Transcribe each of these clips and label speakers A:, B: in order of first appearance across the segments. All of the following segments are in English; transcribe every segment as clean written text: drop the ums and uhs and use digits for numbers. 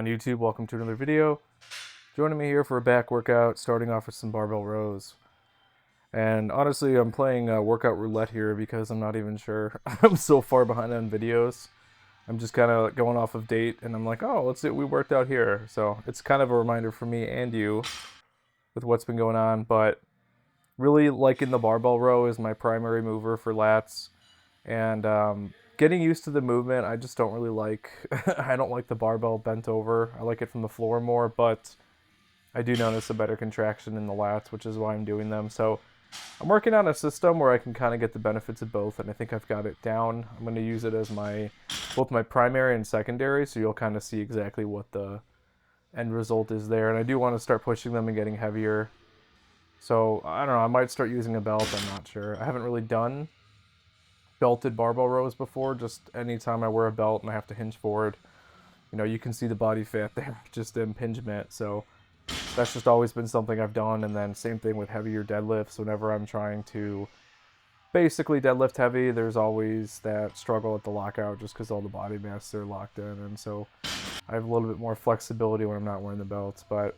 A: YouTube? Welcome to another video. Joining me here for a back workout, starting off with some barbell rows. And honestly, I'm playing workout roulette here because I'm not even sure. I'm so far behind on videos. I'm just kind of going off of date, and I'm like, oh, let's see what we worked out here. So it's kind of a reminder for me and you with what's been going on. But really liking the barbell row is my primary mover for lats. And getting used to the movement, I just don't really like. I don't like the barbell bent over. I like it from the floor more, but I do notice a better contraction in the lats, which is why I'm doing them. So I'm working on a system where I can kind of get the benefits of both, and I think I've got it down. I'm going to use it as both my primary and secondary, so you'll kind of see exactly what the end result is there. And I do want to start pushing them and getting heavier. So I don't know, I might start using a belt, I'm not sure. I haven't really done belted barbell rows before. Just anytime I wear a belt and I have to hinge forward, you can see the body fat there, just the impingement. So that's just always been something I've done. And then same thing with heavier deadlifts. Whenever I'm trying to basically deadlift heavy, there's always that struggle at the lockout just because all the body mass are locked in. And so I have a little bit more flexibility when I'm not wearing the belts, but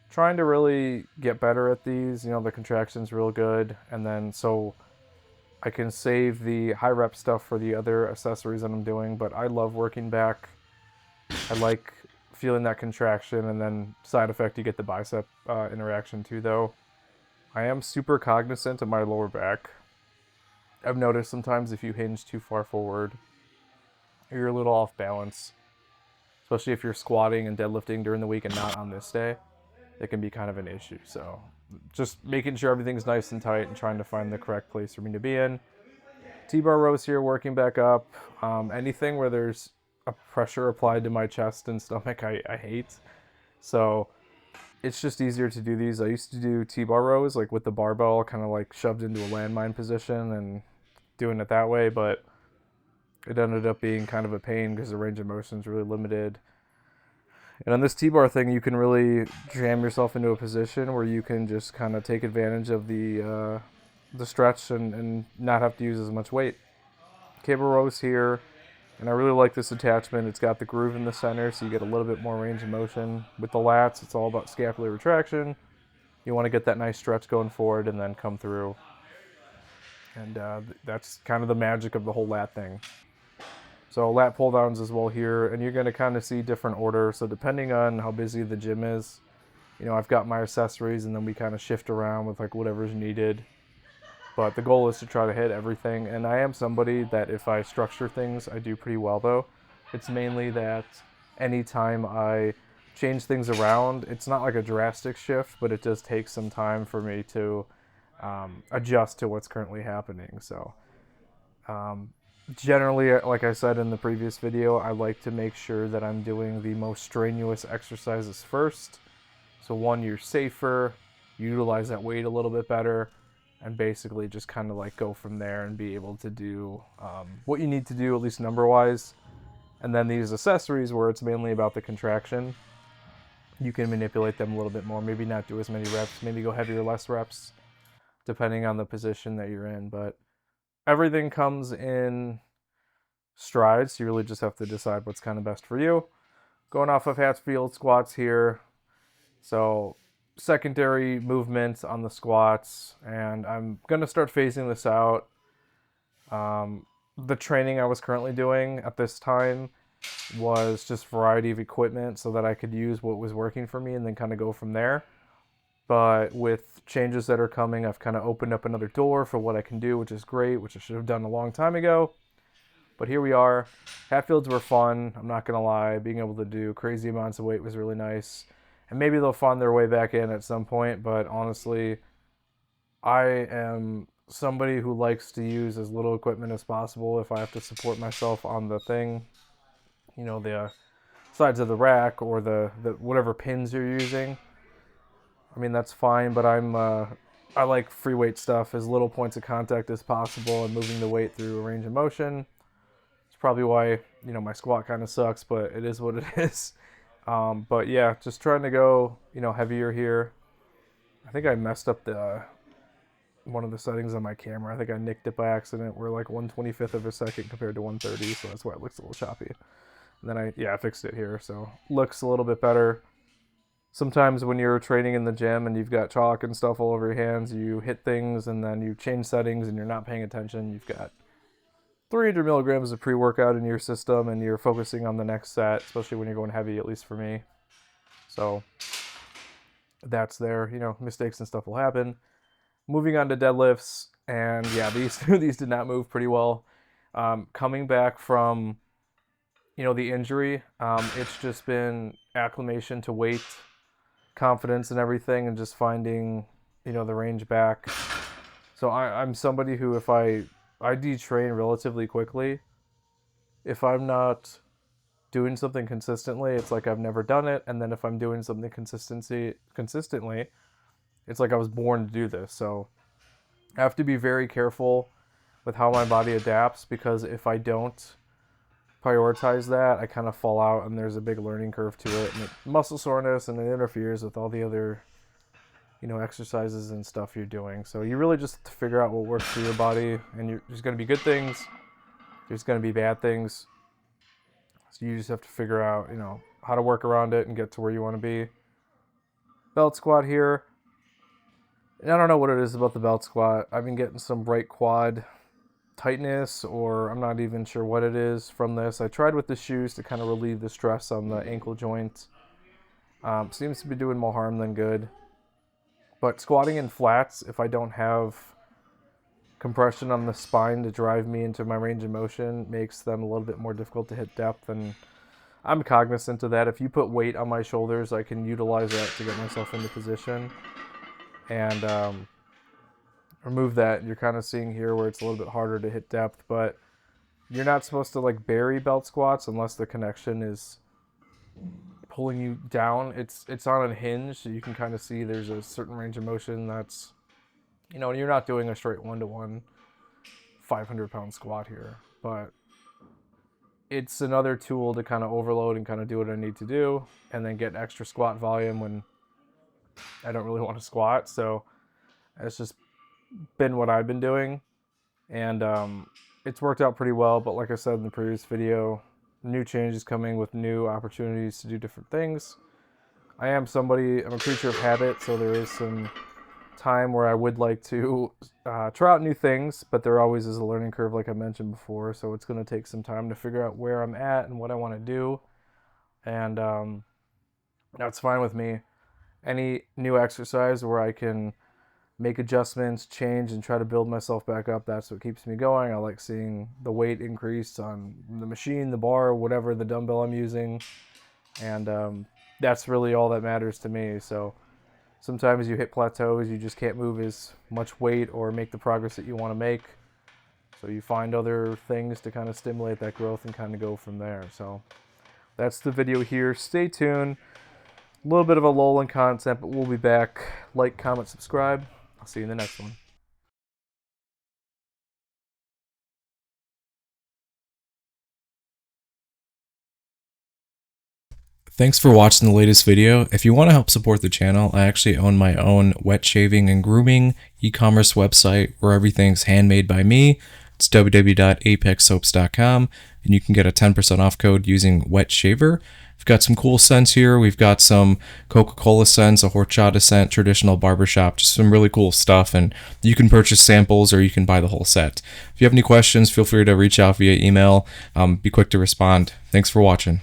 A: trying to really get better at these. The contraction's real good. And then so I can save the high rep stuff for the other accessories that I'm doing, but I love working back. I like feeling that contraction, and then side effect, you get the bicep interaction too, though. I am super cognizant of my lower back. I've noticed sometimes if you hinge too far forward, you're a little off balance, especially if you're squatting and deadlifting during the week and not on this day. It can be kind of an issue. So just making sure everything's nice and tight and trying to find the correct place for me to be in. T-bar rows here, working back up. Anything where there's a pressure applied to my chest and stomach, I hate. So it's just easier to do these. I used to do T-bar rows like with the barbell kind of like shoved into a landmine position and doing it that way, but it ended up being kind of a pain because the range of motion is really limited. And on this T-bar thing, you can really jam yourself into a position where you can just kind of take advantage of the stretch and not have to use as much weight. Cable rows here, and I really like this attachment. It's got the groove in the center, so you get a little bit more range of motion. With the lats, it's all about scapular retraction. You want to get that nice stretch going forward and then come through. And that's kind of the magic of the whole lat thing. So lat pull downs as well here, and you're going to kind of see different order. So depending on how busy the gym is, I've got my accessories, and then we kind of shift around with like whatever's needed. But the goal is to try to hit everything. And I am somebody that if I structure things, I do pretty well though. It's mainly that anytime I change things around, it's not like a drastic shift, but it does take some time for me to adjust to what's currently happening. So generally, like I said in the previous video, I like to make sure that I'm doing the most strenuous exercises first. So one, you're safer, you utilize that weight a little bit better, and basically just kind of like go from there and be able to do what you need to do, at least number-wise. And then these accessories where it's mainly about the contraction, you can manipulate them a little bit more. Maybe not do as many reps, maybe go heavier, less reps, depending on the position that you're in. But everything comes in strides, so you really just have to decide what's kind of best for you. Going off of Hatfield squats here. So secondary movement on the squats, and I'm going to start phasing this out. The training I was currently doing at this time was just variety of equipment so that I could use what was working for me and then kind of go from there. But with changes that are coming, I've kind of opened up another door for what I can do, which is great, which I should have done a long time ago. But here we are. Hatfields were fun, I'm not going to lie. Being able to do crazy amounts of weight was really nice. And maybe they'll find their way back in at some point, but honestly, I am somebody who likes to use as little equipment as possible if I have to support myself on the thing. The sides of the rack or the whatever pins you're using. I mean, that's fine, but I like free weight stuff, as little points of contact as possible and moving the weight through a range of motion. It's probably why, my squat kind of sucks, but it is what it is. But yeah, just trying to go, heavier here. I think I messed up one of the settings on my camera. I think I nicked it by accident. We're like 1/25th of a second compared to 1/30, so that's why it looks a little choppy. And then I fixed it here, so looks a little bit better. Sometimes when you're training in the gym and you've got chalk and stuff all over your hands, you hit things and then you change settings and you're not paying attention. You've got 300 milligrams of pre-workout in your system and you're focusing on the next set, especially when you're going heavy, at least for me. So that's there. You know, mistakes and stuff will happen. Moving on to deadlifts, and yeah, these did not move pretty well. Coming back from, you know, the injury, it's just been acclimation to weight, confidence and everything, and just finding, you know, the range back. So I'm somebody who, if I detrain relatively quickly, if I'm not doing something consistently, it's like I've never done it. And then if I'm doing something consistently, it's like I was born to do this. So I have to be very careful with how my body adapts, because if I don't prioritize that, I kind of fall out and there's a big learning curve to it, and muscle soreness, and it interferes with all the other, you know, exercises and stuff you're doing. So you really just have to figure out what works for your body, and there's going to be good things, there's going to be bad things. So you just have to figure out, you know, how to work around it and get to where you want to be. Belt squat here. And I don't know what it is about the belt squat. I've been getting some right quad tightness, or I'm not even sure what it is from this. I tried with the shoes to kind of relieve the stress on the ankle joint. Seems to be doing more harm than good. But squatting in flats, if I don't have compression on the spine to drive me into my range of motion, makes them a little bit more difficult to hit depth. And I'm cognizant of that. If you put weight on my shoulders, I can utilize that to get myself into position. And remove that. You're kind of seeing here where it's a little bit harder to hit depth, but you're not supposed to like bury belt squats unless the connection is pulling you down. It's on a hinge, so you can kind of see there's a certain range of motion that's, you know, you're not doing a straight 1-to-1 500-pound squat here, but it's another tool to kind of overload and kind of do what I need to do, and then get extra squat volume when I don't really want to squat. So it's just been what I've been doing, and it's worked out pretty well. But like I said in the previous video, new changes coming with new opportunities to do different things. I'm a creature of habit, so there is some time where I would like to try out new things, but there always is a learning curve, like I mentioned before. So it's going to take some time to figure out where I'm at and what I want to do, and that's fine with me. Any new exercise where I can make adjustments, change, and try to build myself back up, that's what keeps me going. I like seeing the weight increase on the machine, the bar, whatever, the dumbbell I'm using, and that's really all that matters to me. So sometimes you hit plateaus, you just can't move as much weight or make the progress that you want to make, so you find other things to kind of stimulate that growth and kind of go from there. So that's the video here. Stay tuned. A little bit of a lull in content, but we'll be back. Like, comment, subscribe. I'll see you in the next one.
B: Thanks for watching the latest video. If you want to help support the channel, I actually own my own wet shaving and grooming e-commerce website where everything's handmade by me. It's www.apexsoaps.com, and you can get a 10% off code using wet shaver. We've got some cool scents here. We've got some Coca-Cola scents, a horchata scent, traditional barbershop, just some really cool stuff. And you can purchase samples or you can buy the whole set. If you have any questions, feel free to reach out via email. Be quick to respond. Thanks for watching.